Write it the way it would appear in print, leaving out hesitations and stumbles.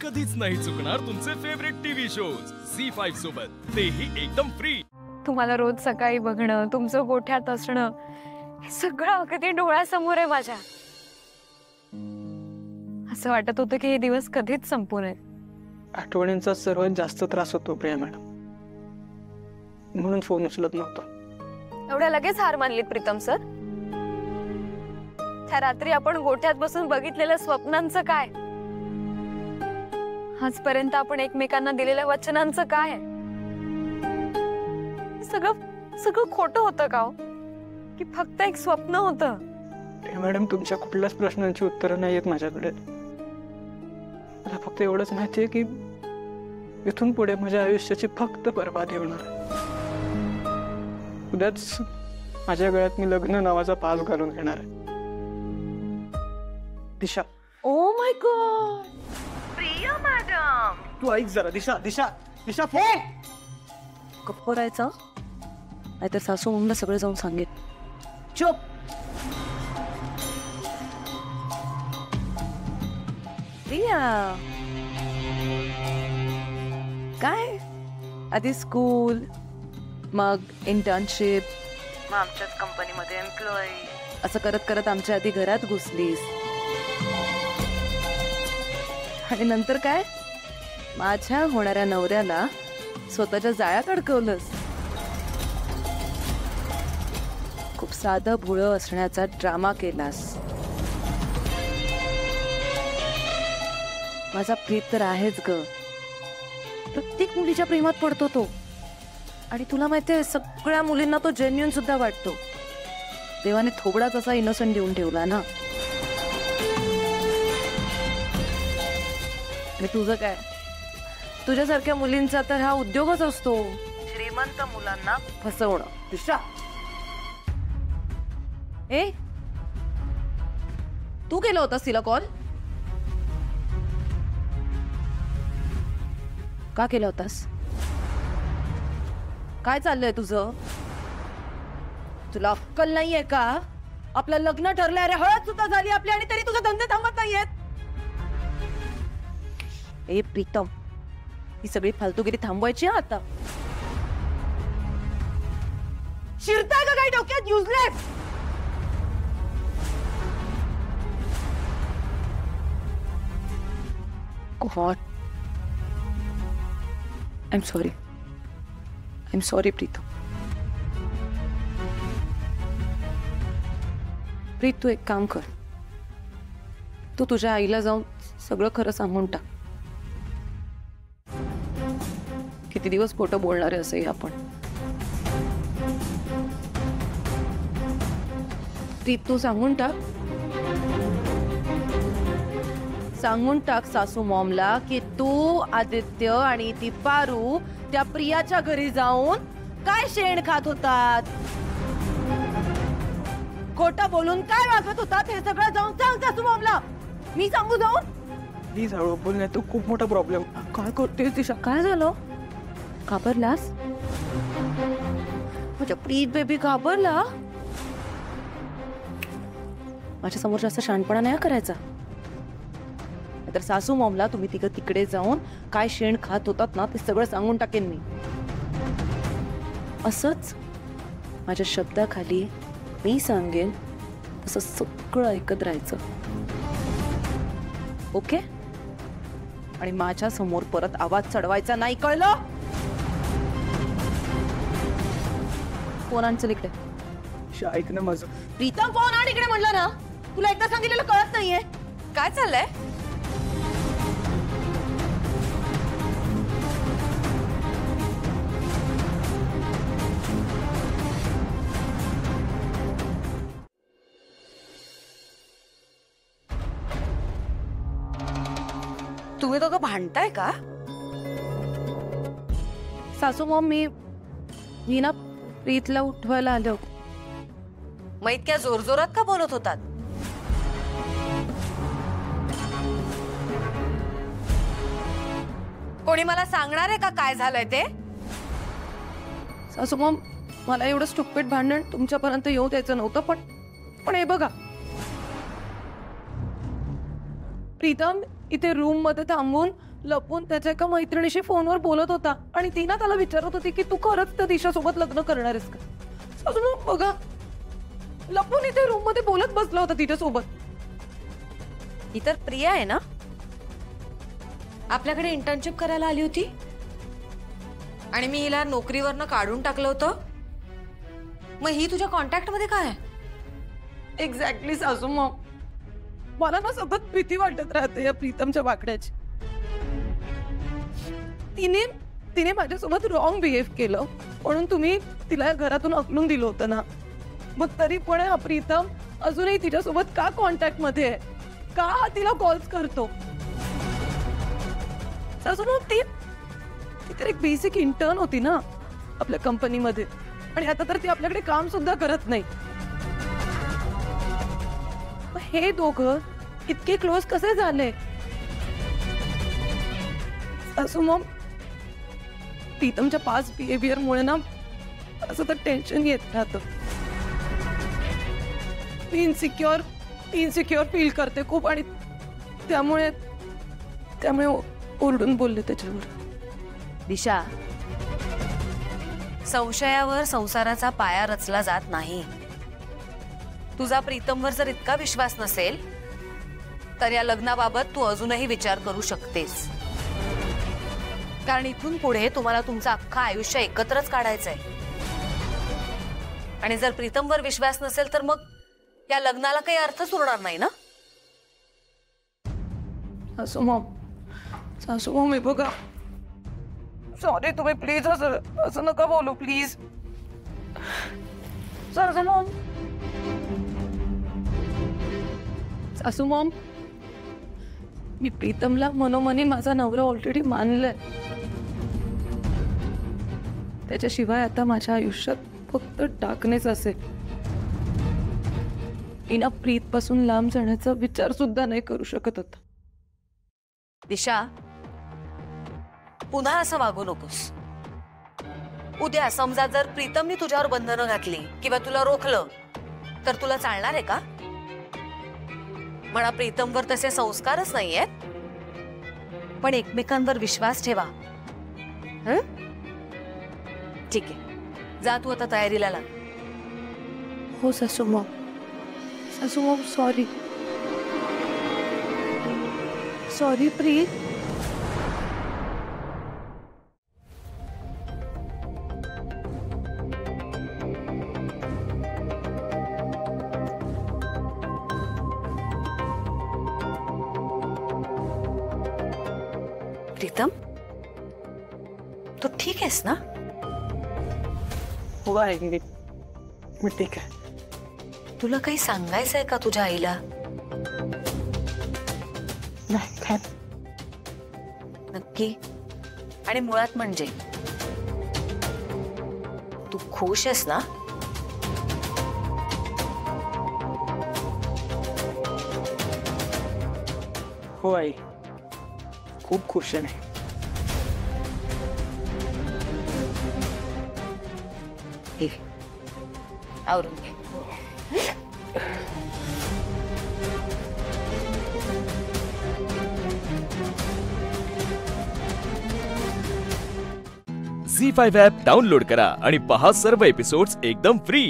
कधीच नाही चुकणार तुमचे फेवरेट टीव्ही शोज झी5 सोबत, तेही एकदम फ्री। तुम्हाला रोज सकाळी बघणं, तुमचं गोठ्यात असणं, हे सगळं अगदी डोळ्यासमोर आहे माझ्या। असं वाटत होतं की हे दिवस कधीच संपू नयेत। आठवणींचा सर्वात जास्त त्रास होतो प्रिया मॅडम, म्हणून फोन उचलत नव्हता। एवढ्या लगेच हार मानलीत प्रीतम सर? त्या रात्री आपण गोठ्यात बसून बघितलेल्या स्वप्नांचं काय? आजपर्यंत आपण एकमेकांना दिलेल्या वचनांचं काय? सगळं सगळं खोटं होतं का हो? की फक्त एक स्वप्न होतं? मॅडम, तुमच्या कुठल्याच प्रश्नांची उत्तरं नाही आहेत माझ्याकडे। मला फक्त एवढंच माहिती आहे की इथून पुढे माझ्या आयुष्याची फक्त बर्बादी होणार आहे। उद्याच माझ्या गळ्यात मी लग्न नावाचा पास घालून घेणार आहे। Disha, oh my god, Priya madam, तू ऐक जरा। दिशा दिशा दिशा, फोन गप्प राहायचं, नाहीतर सासू मम्मीला सगळं जाऊन सांगेल। चुप। प्रिया, काय आधी स्कूल, मग इंटर्नशिप, मग आमच्याच कंपनीमध्ये एम्प्लॉई, असं करत करत आमच्या आधी घरात घुसलीस, आणि नंतर काय माझ्या होणाऱ्या नवऱ्याला स्वतःच्या जाळ्यात अडकवलंस। खूप साधं भोळं असण्याचा ड्रामा केलास। माझा प्रीत तर आहेच ग, प्रत्येक मुलीच्या प्रेमात पडतो तो, आणि तुला माहितीये सगळ्या मुलींना तो जेन्युइन सुद्धा वाटतो। देवाने थोबडाच असा इनोसंट देऊन ठेवला ना। आणि तुझं काय, तुझ्यासारख्या मुलींचा तर हा उद्योगच असतो, श्रीमंत मुलांना फसवणं। दिशा, ए, तू केलं होतास तिला कॉल? का केला होतास? काय चाललंय तुझं? तुला अक्कल नाहीये का? आपलं लग्न ठरलंय, अरे हळद सुद्धा झाली आपली, आणि तरी तुझा धंदे थांबत नाहीयेत। ए प्रीतम, ही सगळी फालतूगिरी थांबवायची आता। शिरताय का काही डोक्यात? Useless. God, I am sorry Pritam. Preet, तू एक काम कर, तू तुझ्या आईला जाऊन सगळं खरं सांगून टाक। किती दिवस खोटं बोलणार आहे असंही आपण। प्रीत, तू सांगून टाक सासू मॉमला की तू, आदित्य आणि ती पारू त्या प्रियाच्या घरी जाऊन काय शेण खात होतात, खोटं बोलून काय वागत होतात, हे सगळं जाऊन सांग सासू मॉमला। मी सांगू जाऊन? प्लीज हळू बोल, नाही तो खूप मोठा प्रॉब्लेम। काय करतेस दिशा? काय झालं? घाबरलास? माझ्या प्रीत बेबी घाबरला? माझ्या समोर जास्त शहाणपणा नाही करायचा, तर सासू मॉमला तुम्ही तिकडे जाऊन काय शेण खात होतात ना ते सगळं सांगून टाकेन मी। असंच माझ्या शब्दाखाली मी सांगेन तसं सगळं ऐकत राहायचं, ओके? आणि माझ्या समोर परत आवाज चढवायचा नाही, कळलं? फोन आणचं इकडे। ऐक ना माझं। प्रीतम, फोन आण इकडे म्हणलं ना, तुला एकदा सांगितलेलं कळत नाहीये? काय चाललंय? तुम्ही दोघं भांडताय का? सासू मॉम, मी ना प्रीतला उठवायला आलो। मग इतक्या जोरजोरात का बोलत होतात? कोणी मला सांगणार आहे का काय झालंय ते? सासू मॉम, मला एवढं स्टुपिड भांडण तुमच्यापर्यंत येऊ द्यायचं नव्हतं, पण हे बघा प्रीतम, इथे रूम मध्ये थांबून लपून त्याच्या एका मैत्रिणीशी फोनवर बोलत होता आणि ती ना त्याला विचारत होती की तू खरंच त्या दिशासोबत लग्न करणार आहेस का. अजून बघा, लपून इथे रूम मध्ये बोलत बसला होता तिच्यासोबत. ही तर प्रिया आहे ना, आपल्याकडे इंटर्नशिप करायला आली होती आणि मी हिला नोकरीवरनं काढून टाकलं होतं. मग ही तुझ्या कॉन्टॅक्ट मध्ये काय आहे? एक्झॅक्टली सासू मॉम, मला ना सतत भीती वाटत राहते या प्रीतमच्या वाकड्याची. तिने माझ्यासोबत रॉंग बिहेव केलं म्हणून तुम्ही तिला या घरातून हकलून दिलं होतं ना. मग तरी पण हा प्रीतम अजूनही तिच्यासोबत का कॉन्टॅक्ट मध्ये आहे, का हा तिला कॉल्स करतो? सासू ती तर एक बेसिक इंटर्न होती ना आपल्या कंपनीमध्ये, आणि आता तर ती आपल्याकडे काम सुद्धा करत नाही. हे दोघं इतके क्लोज कसे झाले? सासू मॉम, प्रीतमच्या पास्ट बिहेवियर मुळे ना असं तर टेन्शन येत राहतं. मी इन्सिक्युअर फील करते खूप, आणि त्यामुळे ओरडून बोलले त्याच्यावर. दिशा, संशयावर संसाराचा पाया रचला जात नाही. तुझा प्रीतमवर जर इतका विश्वास नसेल तर या लग्नाबाबत तू अजूनही विचार करू शकतेस, कारण इथून पुढे तुम्हाला तुमचं अख्खं आयुष्य एकत्रच काढायचंय. आणि जर प्रीतमवर विश्वास नसेल तर मग या लग्नाला काही अर्थच उरणार नाही ना. सासू मॉम, हे बघा, सॉरी, तुम्ही प्लीज असं नका बोलू प्लीज. सासू मॉम, मी प्रीतमला मनोमनी माझा नवरा ऑलरेडी मानलंय. त्याच्याशिवाय आता माझ्या आयुष्यात फक्त टाकणेच असेल. इना प्रीत पासून लांब जाण्याचा विचार सुद्धा नाही करू शकत होता. दिशा, पुन्हा असं वागू नकोस. उद्या समजा जर प्रीतमनी तुझ्यावर बंधनं घातली किंवा तुला रोखलं तर तुला चालणार आहे का? म्हणा प्रीतमवर तसे संस्कारच नाहीयेत, पण एकमेकांवर विश्वास ठेवा. ठीक आहे, जा तू आता तयारीला लाग. हो सासू मॉम, सॉरी प्रीत. प्रीतम, तू ठीक आहेस ना? हो आहे मी ठीक आहे. तुला काही सांगायचंय का तुझ्या आईला? नाही, काय नक्की? आणि मुळात म्हणजे तू खुश आहेस ना? हो आई, खूप खुश आहे. आवरून घे. झी5 ॲप डाउनलोड करा आणि पहा सर्व एपिसोड्स एकदम फ्री.